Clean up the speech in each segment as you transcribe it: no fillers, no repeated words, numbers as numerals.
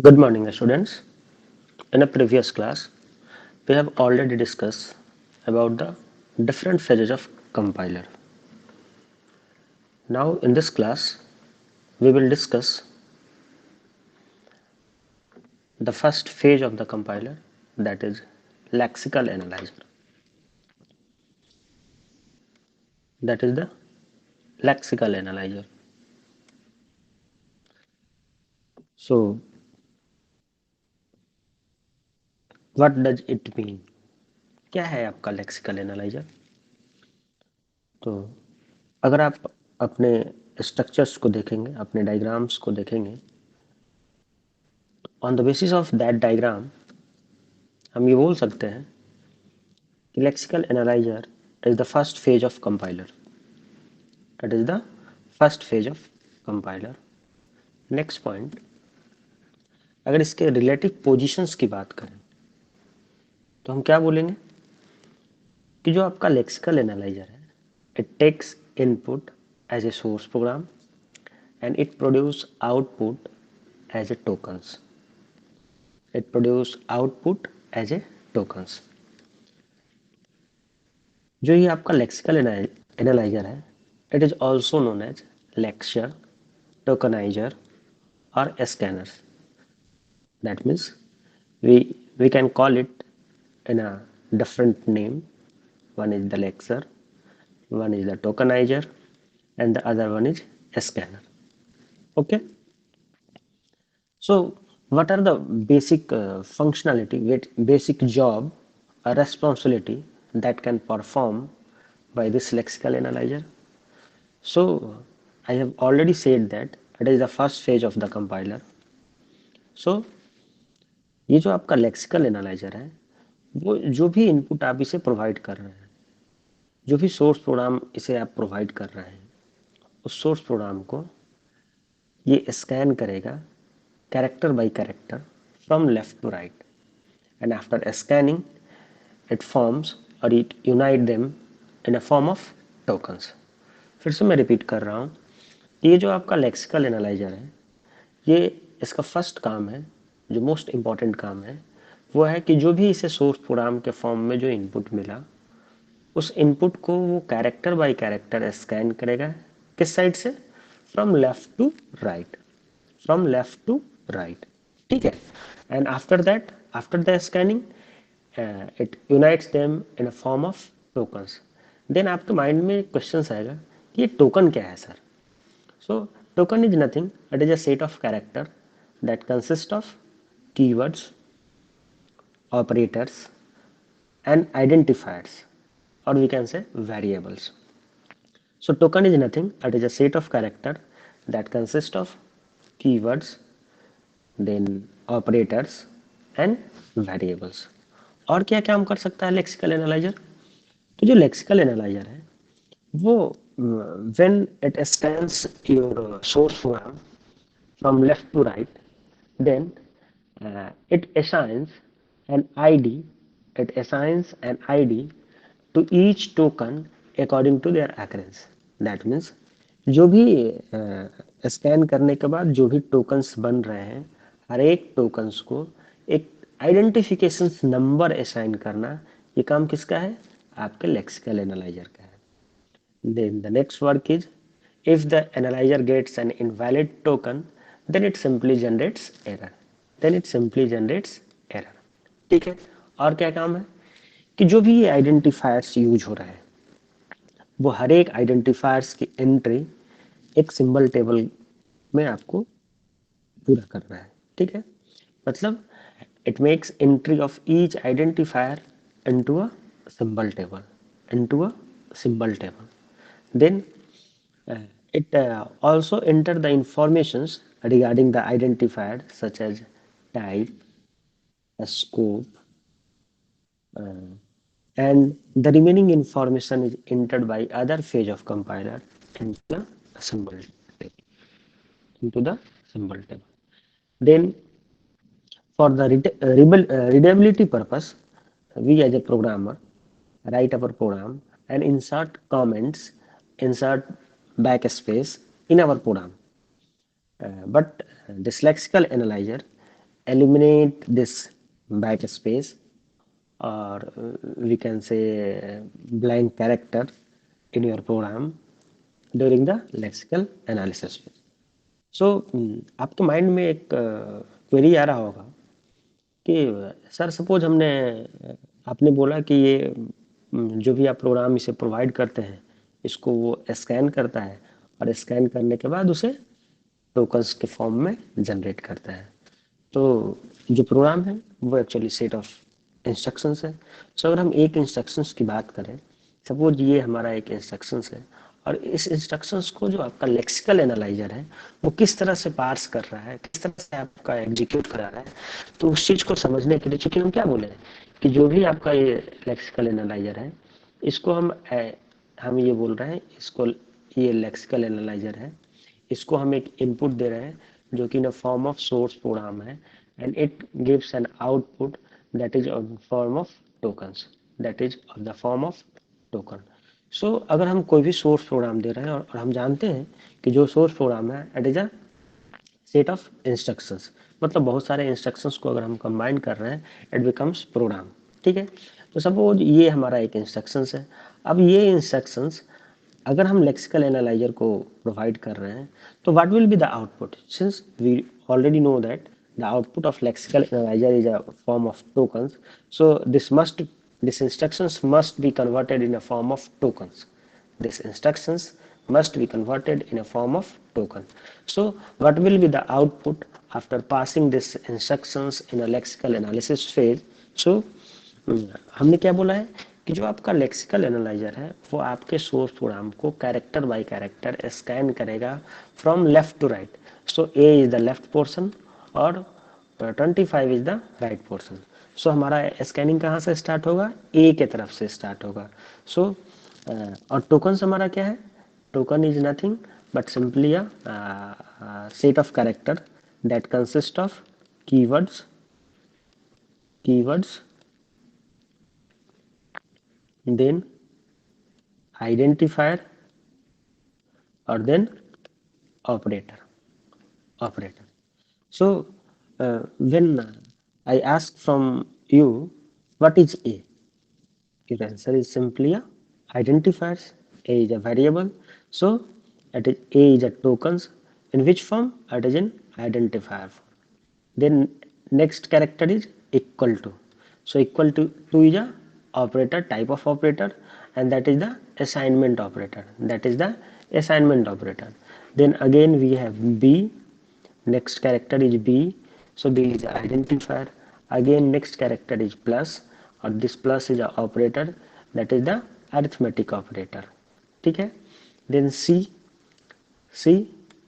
Good morning, students. In a previous class, we have already discussed about the different phases of compiler. Now, in this class, we will discuss the first phase of the compiler, that is lexical analyzer. That is the lexical analyzer. So, what does it mean? क्या है आपका lexical analyzer? तो अगर आप अपने structures को देखेंगे, अपने डायग्राम्स को देखेंगे, on the basis of that diagram हम ये बोल सकते हैं कि lexical analyzer is the first phase of compiler. That is the first phase of compiler. Next point, अगर इसके relative positions की बात करें तो हम क्या बोलेंगे कि जो आपका lexical analyzer है, it takes input as a source program and it produce output as a tokens. It produce output as a tokens. जो ये आपका lexical analyzer है, it is also known as lexer, tokenizer or scanners. That means we can call it in a different name. One is the lexer, one is the tokenizer, and the other one is a scanner. Okay. So what are the basic functionality, basic job or responsibility that can perform by this lexical analyzer? So I have already said that it is the first phase of the compiler. So ये जो आपका lexical analyser है, वो जो भी input आप इसे provide कर रहे हैं, जो भी सोर्स प्रोग्राम इसे आप प्रोवाइड कर रहे हैं, उस सोर्स प्रोग्राम को ये स्कैन करेगा character by character from left to right, and after scanning it forms और it unite them in a form of tokens. फिर से मैं रिपीट कर रहा हूँ, ये जो आपका लेक्सिकल एनालाइजर है, ये इसका फर्स्ट काम है, जो मोस्ट इम्पॉर्टेंट काम है, वो है कि जो भी इसे सोर्स प्रोग्राम के फॉर्म में जो इनपुट मिला, उस इनपुट को वो कैरेक्टर बाय कैरेक्टर स्कैन करेगा. किस साइड से? From left to right, from left to right. ठीक है. And after that, after the scanning, it unites them in a form of tokens. Then आपके माइंड में क्वेश्चन आएगा कि ये टोकन क्या है sir? So token is nothing, it is a set of character that consists of keywords, operators and identifiers, or we can say variables. So token is nothing, it is a set of character that consists of keywords, then operators and variables. और क्या काम कर सकता है lexical analyser? तो जो lexical analyser है वो when it scans your source program from left to right, then it assigns an ID, it assigns an ID to each token according to their occurrence. That means जो भी scan करने के बाद जो भी tokens बन रहे हैं, हर एक टोकन्स को एक आइडेंटिफिकेशन नंबर असाइन करना, ये काम किसका है? आपके लेक्सिकल एनालाइजर का है. Then the next work is, if the analyzer gets an invalid token, then it simply generates error. Then it simply generates error. ठीक है. और क्या काम है कि जो भी ये आइडेंटिफायर्स यूज हो रहा है, वो हर एक आइडेंटिफायर्स की एंट्री एक सिंबल टेबल में आपको पूरा कर रहा है. ठीक है. मतलब it makes entry of each identifier into a symbol table, into a symbol table. Then uh, it also enter the informations regarding the identifier such as type, a scope, uh, and the remaining information is entered by other phase of compiler into the symbol table, into the symbol table. Then for the readability purpose, we as a programmer write our program and insert comments, insert backspace in our program. But this lexical analyzer eliminate this backspace, or we can say blank character in your program during the lexical analysis phase. सो आपके mind में एक query आ रहा होगा कि sir suppose हमने आपने बोला कि ये जो भी आप प्रोग्राम इसे प्रोवाइड करते हैं इसको वो स्कैन करता है और स्कैन करने के बाद उसे टोकन्स के फॉर्म में जनरेट करता है। तो जो प्रोग्राम है वो एक्चुअली सेट ऑफ इंस्ट्रक्शंस है। सो अगर हम एक इंस्ट्रक्शंस की बात करें, सपोज ये हमारा एक इंस्ट्रक्शंस है और इस इंस्ट्रक्शंस को जो आपका लेक्सिकल एनालाइजर है वो किस तरह से पार्स कर रहा है, किस तरह से आपका एग्जीक्यूट करा रहा है, तो उस चीज को समझने के लिए चूंकि हम क्या बोले कि जो भी आपका ये लेक्सिकल एनालाइजर है इसको हम ये बोल रहे हैं इसको, ये लेक्सिकल एनालाइजर है, इसको हम एक इनपुट दे रहे हैं जो कि in form of source program है and it gives an output that is on form of tokens, that is of the form of token. So अगर हम कोई भी सोर्स प्रोग्राम दे रहे हैं और हम जानते हैं कि जो सोर्स प्रोग्राम है it is a set of instructions, मतलब बहुत सारे इंस्ट्रक्शंस को अगर हम कंबाइन कर रहे हैं इट बिकम्स प्रोग्राम। ठीक है, तो सपोज ये हमारा एक इंस्ट्रक्शंस है। अब ये इंस्ट्रक्शंस अगर हम लेक्सिकल एनालाइजर को प्रोवाइड कर रहे हैं तो what will be the output, since we already know that the output of lexical analyser is a form of tokens, so this instructions must be converted in a form of tokens, these instructions must be converted in a form of token. So what will be the output after passing these instructions in a lexical analysis phase? So हमने क्या बोला है कि जो आपका lexical analyser है वो आपके सोर्स प्रोग्राम को कैरेक्टर बाय कैरेक्टर स्कैन करेगा from left to right. So A is the left portion और 25 is the right portion. So हमारा स्कैनिंग कहाँ से स्टार्ट होगा, ए के तरफ से स्टार्ट होगा। सो और टोकन हमारा क्या है, token is nothing but simply a set of character that consist of keywords then identifier or then operator. So when I ask from you what is a, your answer is simply a identifiers. A is a variable, so it is a is a tokens in which form, it is in identifier form. Then next character is equal to, so equal to is a operator, type of operator, and that is the assignment operator, that is the assignment operator. Then again we have b, next character is b, so b is identifier. Again next character is plus, or this plus is a operator, that is the arithmetic operator. ठीक है, then c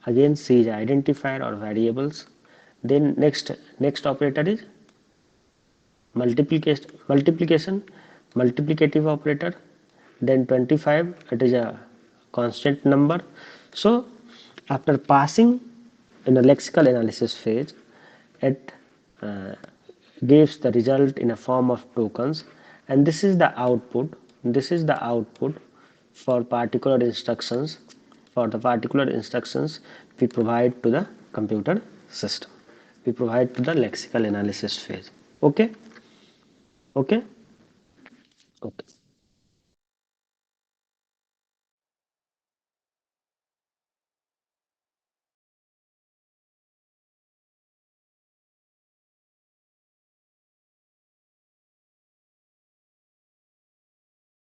again c is identifier or variables. Then next operator is multiplication multiplicative operator. Then 25, it is a constant number. So after passing in the lexical analysis phase, it uh, gives the result in a form of tokens, and this is the output, for particular instructions, we provide to the computer system, we provide to the lexical analysis phase. Okay, okay, okay.